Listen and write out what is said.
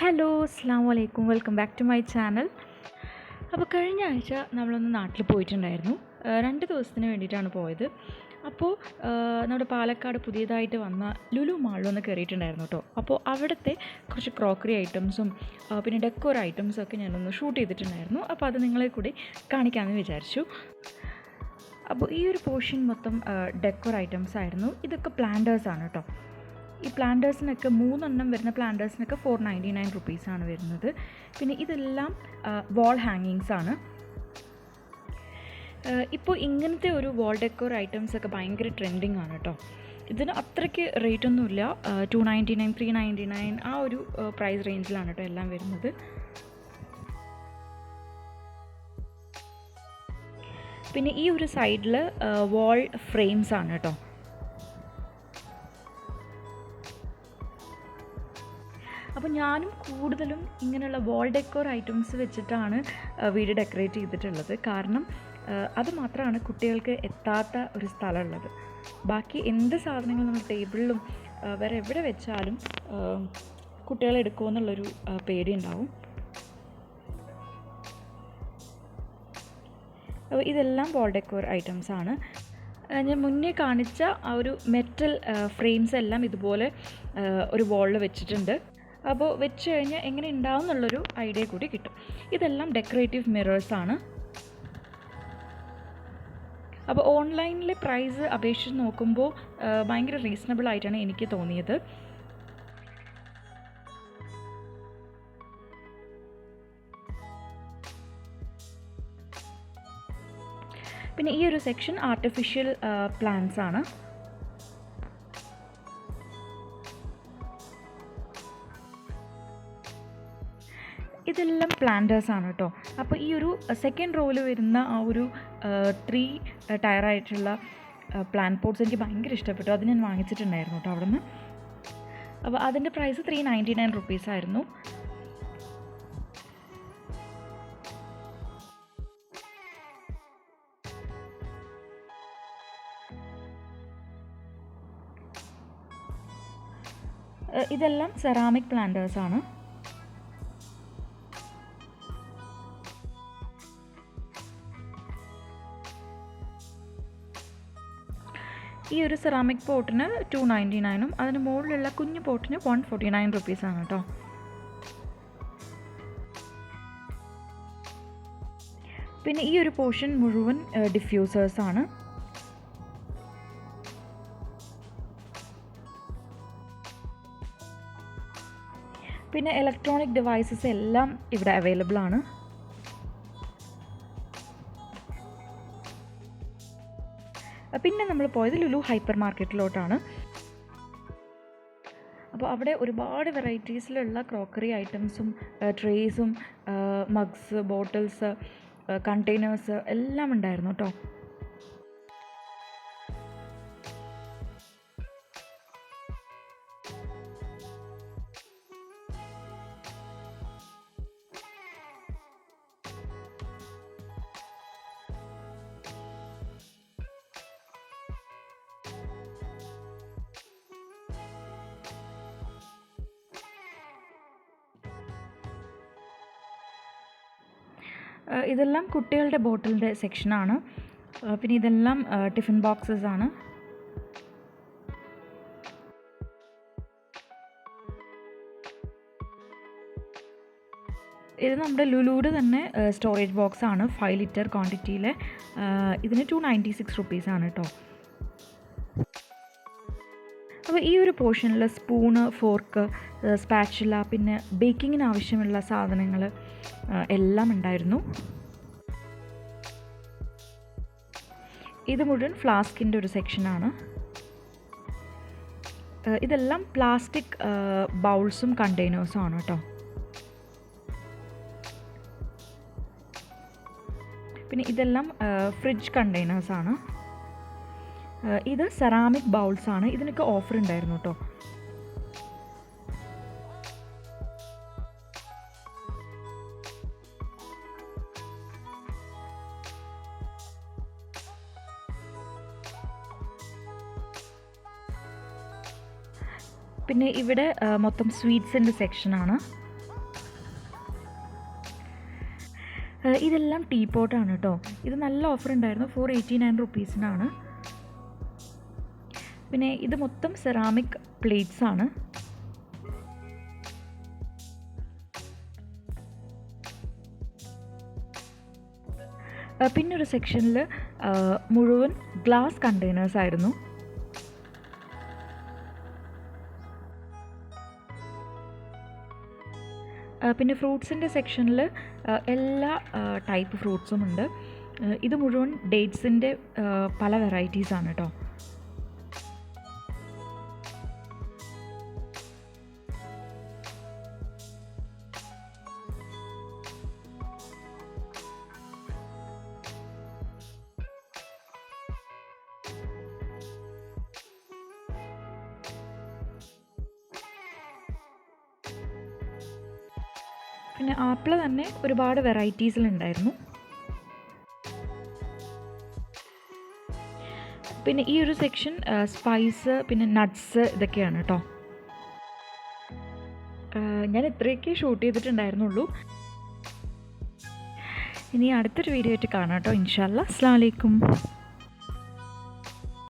Hello, അസ്സലാമു അലൈക്കും. Welcome back to my channel. അപ്പോൾ കഴിഞ്ഞ ആഴ്ച നമ്മളൊന്ന് നാട്ടിൽ പോയിട്ടുണ്ടായിരുന്നു. 2 ദിവസത്തിന് വേണ്ടിയിട്ടാണ് പോയത്. അപ്പോൾ നമ്മുടെ പാലക്കാട് പുതിയതായിട്ട് വന്ന ലുലു മാളിലൊന്ന് കയറിയിട്ടുണ്ടായിരുന്നു കേട്ടോ. അപ്പോൾ അവിടുത്തെ കുറച്ച് ക്രോക്കറി ഐറ്റംസും പിന്നെ ഡെക്കോർ ഐറ്റംസും ഒക്കെ ഞാനൊന്ന് ഷൂട്ട് ചെയ്തിട്ടുണ്ടായിരുന്നു. അപ്പോൾ അത് നിങ്ങളെ കൂടി കാണിക്കാമെന്ന് വിചാരിച്ചു. അപ്പോൾ ഈ ഒരു പോർഷൻ മൊത്തം ഡെക്കോർ ഐറ്റംസ് ആയിരുന്നു. ഇതൊക്കെ പ്ലാന്റേഴ്സാണ് കേട്ടോ. ഈ പ്ലാന്റേഴ്സിനൊക്കെ 3 എണ്ണം വരുന്ന പ്ലാന്റേഴ്സിനൊക്കെ 499 റുപ്പീസാണ് വരുന്നത്. പിന്നെ ഇതെല്ലാം വാൾ ഹാങ്ങിങ്സ് ആണ്. ഇപ്പോൾ ഇങ്ങനത്തെ ഒരു വാൾ ഡെക്കോർ ഐറ്റംസ് ഒക്കെ ഭയങ്കര ട്രെൻഡിങ് ആണ് കേട്ടോ. ഇതിന് അത്രയ്ക്ക് റേറ്റൊന്നുമില്ല. 299, 399 ആ ഒരു പ്രൈസ് റേഞ്ചിലാണ് കേട്ടോ എല്ലാം വരുന്നത്. പിന്നെ ഈ ഒരു സൈഡിൽ വാൾ ഫ്രെയിംസ് ആണ് കേട്ടോ. അപ്പോൾ ഞാനും കൂടുതലും ഇങ്ങനെയുള്ള വാൾ ഡെക്കോർ ഐറ്റംസ് വെച്ചിട്ടാണ് വീട് ഡെക്കറേറ്റ് ചെയ്തിട്ടുള്ളത്. കാരണം അത് മാത്രമാണ് കുട്ടികൾക്ക് എത്താത്ത ഒരു സ്ഥലമുള്ളത്. ബാക്കി എന്ത് സാധനങ്ങൾ നമ്മൾ ടേബിളിലും വേറെ എവിടെ വെച്ചാലും കുട്ടികൾ എടുക്കുമോ എന്നുള്ളൊരു പേടി ഉണ്ടാവും. അപ്പോൾ ഇതെല്ലാം വാൾ ഡെക്കോർ ഐറ്റംസ് ആണ്. ഞാൻ മുന്നേ കാണിച്ച ആ ഒരു മെറ്റൽ ഫ്രെയിംസ് എല്ലാം ഇതുപോലെ ഒരു വാളിൽ വെച്ചിട്ടുണ്ട്. അപ്പോൾ വെച്ച് കഴിഞ്ഞാൽ എങ്ങനെ ഉണ്ടാവും എന്നുള്ളൊരു ഐഡിയ കൂടി കിട്ടും. ഇതെല്ലാം ഡെക്കറേറ്റീവ് മിറേഴ്സാണ്. അപ്പോൾ ഓൺലൈനിലെ പ്രൈസ് അപേക്ഷിച്ച് നോക്കുമ്പോൾ ഭയങ്കര റീസണബിൾ ആയിട്ടാണ് എനിക്ക് തോന്നിയത്. പിന്നെ ഈ ഒരു സെക്ഷൻ ആർട്ടിഫിഷ്യൽ പ്ലാന്റ്സ് ആണ്. ഇതെല്ലാം പ്ലാന്റേഴ്സാണ് കേട്ടോ. അപ്പോൾ ഈ ഒരു സെക്കൻഡ് റോയിൽ വരുന്ന ആ ഒരു 3 ടയറായിട്ടുള്ള പ്ലാന്റ് പോട്ട്സ് എനിക്ക് ഭയങ്കര ഇഷ്ടപ്പെട്ടു. അത് ഞാൻ വാങ്ങിച്ചിട്ടുണ്ടായിരുന്നു കേട്ടോ അവിടെ നിന്ന്. അപ്പോൾ അതിൻ്റെ പ്രൈസ് 399 റുപ്പീസായിരുന്നു. ഇതെല്ലാം സെറാമിക് പ്ലാന്റേഴ്സാണ്. ഈ ഒരു സെറാമിക് പോട്ടിന് 299 അതിന് മുകളിലുള്ള കുഞ്ഞു പോട്ടിന് 149 റുപ്പീസാണ് കേട്ടോ. പിന്നെ ഈ ഒരു പോർഷൻ മുഴുവൻ ഡിഫ്യൂസേഴ്സാണ്. പിന്നെ ഇലക്ട്രോണിക് ഡിവൈസസ് എല്ലാം ഇവിടെ അവൈലബിൾ ആണ്. പിന്നെ നമ്മൾ പോയത് ലുലു ഹൈപ്പർ മാർക്കറ്റിലോട്ടാണ്. അപ്പോൾ അവിടെ ഒരുപാട് വെറൈറ്റീസിലുള്ള ക്രോക്കറി ഐറ്റംസും ട്രേസും മഗ്സ്, ബോട്ടിൽസ്, കണ്ടെയ്നേഴ്സ് എല്ലാം ഉണ്ടായിരുന്നു കേട്ടോ. ഇതെല്ലാം കുട്ടികളുടെ ബോട്ടിലിൻ്റെ സെക്ഷനാണ്. പിന്നെ ഇതെല്ലാം ടിഫിൻ ബോക്സസ് ആണ്. ഇത് നമ്മുടെ ലുലുയുടെ തന്നെ സ്റ്റോറേജ് ബോക്സ് ആണ്. 5 ലിറ്റർ ക്വാണ്ടിറ്റിയിലെ. ഇതിന് 296 റുപ്പീസാണ് കേട്ടോ. അപ്പോൾ ഈ ഒരു പോർഷനിൽ സ്പൂണ്, ഫോർക്ക്, സ്പാച്ചുല, പിന്നെ ബേക്കിങ്ങിന് ആവശ്യമുള്ള സാധനങ്ങൾ എല്ലാം ഉണ്ടായിരുന്നു. ഇത് മുഴുവൻ ഫ്ലാസ്കിൻ്റെ ഒരു സെക്ഷനാണ്. ഇതെല്ലാം പ്ലാസ്റ്റിക് ബൗൾസും കണ്ടെയ്നേഴ്സും ആണ് കേട്ടോ. പിന്നെ ഇതെല്ലാം ഫ്രിഡ്ജ് കണ്ടെയ്നേഴ്സാണ്. ഇത് സെറാമിക് ബൗൾസാണ്. ഇതിനൊക്കെ ഓഫർ ഉണ്ടായിരുന്നു കേട്ടോ. പിന്നെ ഇവിടെ മൊത്തം സ്വീറ്റ്സിൻ്റെ സെക്ഷനാണ്. ഇതെല്ലാം ടീ പോട്ടാണ് കേട്ടോ. ഇത് നല്ല ഓഫർ ഉണ്ടായിരുന്നു, 489 റുപ്പീസിനാണ്. പിന്നെ ഇത് മൊത്തം സെറാമിക് പ്ലേറ്റ്സ് ആണ്. പിന്നെ ഒരു സെക്ഷനിൽ മുഴുവൻ ഗ്ലാസ് കണ്ടെയ്നേഴ്സ് ആയിരുന്നു. പിന്നെ ഫ്രൂട്ട്സിൻ്റെ സെക്ഷനിൽ എല്ലാ ടൈപ്പ് ഫ്രൂട്ട്സും ഉണ്ട്. ഇത് മുഴുവൻ ഡേറ്റ്സിൻ്റെ പല വെറൈറ്റീസാണ് കേട്ടോ. പിന്നെ ആപ്പിൾ തന്നെ ഒരുപാട് വെറൈറ്റീസിലുണ്ടായിരുന്നു. പിന്നെ ഈ ഒരു സെക്ഷൻ സ്പൈസ് പിന്നെ നട്ട്സ് ഇതൊക്കെയാണ് കേട്ടോ. ഞാൻ ഇത്രയൊക്കെ ഷൂട്ട് ചെയ്തിട്ടുണ്ടായിരുന്നുള്ളൂ. ഇനി അടുത്തൊരു വീഡിയോ ആയിട്ട് കാണാം കേട്ടോ. ഇൻഷാ അല്ലാ. അസ്സലാമു അലൈക്കും.